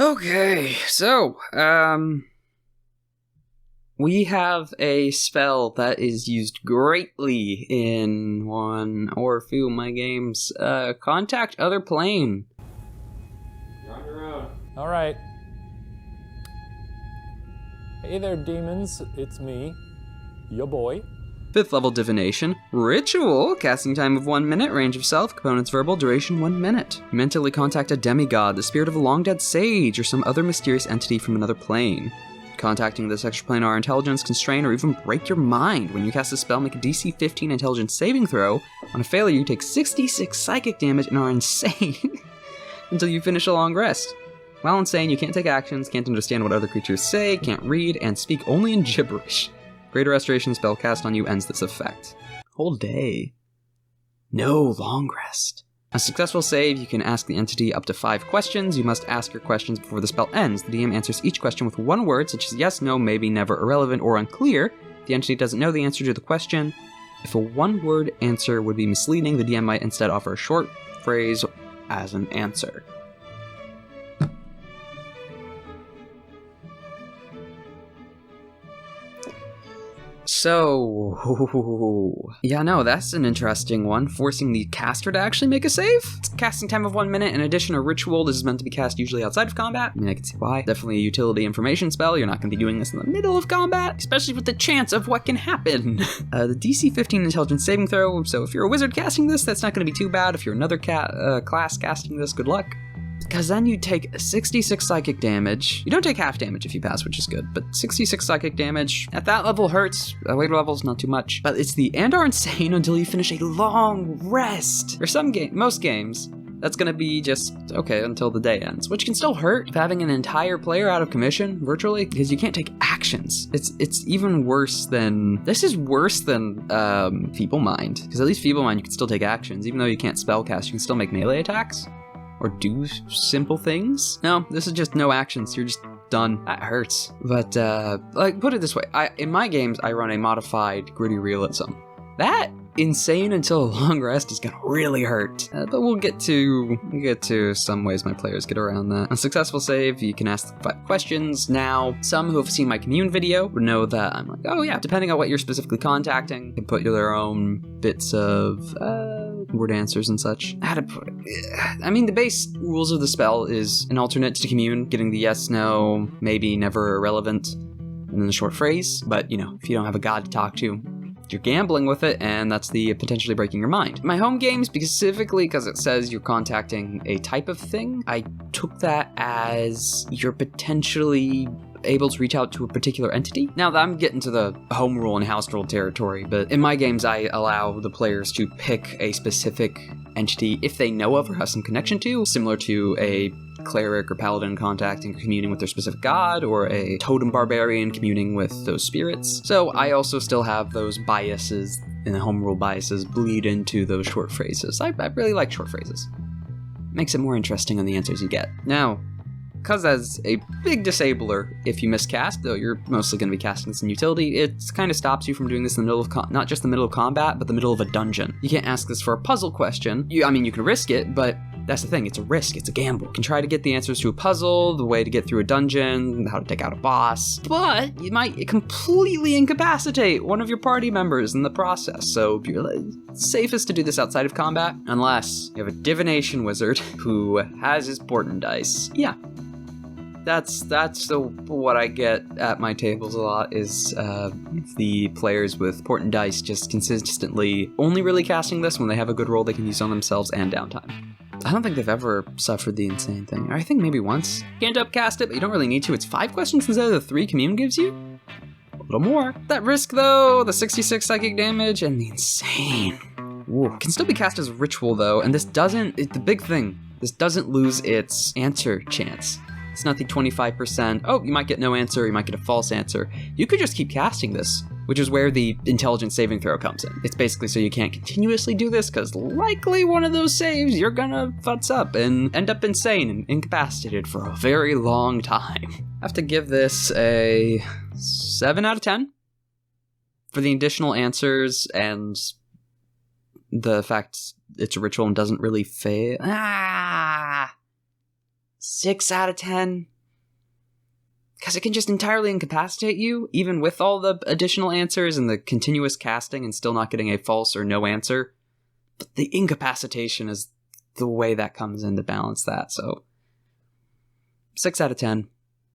Okay, so, we have a spell that is used greatly in one or a few of my games. Contact other plane. You're on your own. All right. Hey there, demons. It's me, your boy. 5th level divination. Ritual. Casting time of 1 minute. Range of self. Components verbal. Duration 1 minute. Mentally contact a demigod, the spirit of a long-dead sage, or some other mysterious entity from another plane. Contacting this extraplanar intelligence, constrain, or even break your mind. When you cast a spell, make a DC 15 intelligence saving throw. On a failure, you take 66 psychic damage and are insane until you finish a long rest. While insane, you can't take actions, can't understand what other creatures say, can't read, and speak only in gibberish. Greater Restoration spell cast on you ends this effect. Whole day. No long rest. A successful save, you can ask the entity up to 5 questions. You must ask your questions before the spell ends. The DM answers each question with 1 word, such as yes, no, maybe, never, irrelevant, or unclear. The entity doesn't know the answer to the question. If a 1-word answer would be misleading, the DM might instead offer a short phrase as an answer. So, yeah, no, that's an interesting one. Forcing the caster to actually make a save. It's casting time of 1 minute. In addition, a ritual. This is meant to be cast usually outside of combat. I mean, I can see why. Definitely a utility information spell. You're not going to be doing this in the middle of combat, especially with the chance of what can happen. The DC 15 intelligence saving throw. So if you're a wizard casting this, that's not going to be too bad. If you're another class casting this, good luck. Because then you take 66 psychic damage. You don't take half damage if you pass, which is good, but 66 psychic damage at that level hurts. Later levels, not too much. But it's the and are insane until you finish a long rest. For most games, that's gonna be just okay until the day ends, which can still hurt if having an entire player out of commission virtually, because you can't take actions. It's even worse than, this is worse than Feeble Mind, because at least Feeble Mind you can still take actions. Even though you can't spellcast, you can still make melee attacks. Or do simple things. No, this is just no actions. You're just done. That hurts. But, like, put it this way. In my games, I run a modified gritty realism. That insane until a long rest is gonna really hurt. But we'll get to some ways my players get around that. On successful save, you can ask 5 questions. Now, some who have seen my commune video would know that I'm like, oh yeah, depending on what you're specifically contacting, you can put their own bits of, word answers and such. How to put it? I mean, the base rules of the spell is an alternate to commune, getting the yes, no, maybe, never, irrelevant, and then the short phrase. But, you know, if you don't have a god to talk to, you're gambling with it, and that's the potentially breaking your mind. My home games, specifically because it says you're contacting a type of thing, I took that as you're potentially able to reach out to a particular entity. Now that I'm getting to the home rule and house rule territory, but in my games I allow the players to pick a specific entity if they know of or have some connection to, similar to a cleric or paladin contacting or communing with their specific god, or a totem barbarian communing with those spirits. So I also still have those biases, and the home rule biases bleed into those short phrases. I really like short phrases. Makes it more interesting on the answers you get. Now, because as a big disabler, if you miscast, though you're mostly going to be casting this in utility, it kind of stops you from doing this in the middle of, not just the middle of combat, but the middle of a dungeon. You can't ask this for a puzzle question. You can risk it, but that's the thing, it's a risk, it's a gamble. You can try to get the answers to a puzzle, the way to get through a dungeon, how to take out a boss, but you might completely incapacitate one of your party members in the process, so it's safest to do this outside of combat, unless you have a divination wizard who has his portent dice. Yeah. That's what I get at my tables a lot, is the players with portent dice just consistently only really casting this when they have a good roll they can use on themselves and downtime. I don't think they've ever suffered the insane thing. I think maybe once. Can't upcast it, but you don't really need to. It's 5 questions instead of the 3 commune gives you. A little more. That risk though, the 66 psychic damage, and the insane. Ooh. Can still be cast as a ritual though, and this doesn't, the big thing, this doesn't lose its answer chance. It's not the 25%, oh, you might get no answer, you might get a false answer. You could just keep casting this, which is where the intelligence saving throw comes in. It's basically so you can't continuously do this, because likely one of those saves you're gonna futz up and end up insane and incapacitated for a very long time. I have to give this a 7 out of 10 for the additional answers and the fact it's a ritual and doesn't really fail. 6 out of 10. Because it can just entirely incapacitate you, even with all the additional answers and the continuous casting and still not getting a false or no answer. But the incapacitation is the way that comes in to balance that, so 6 out of 10.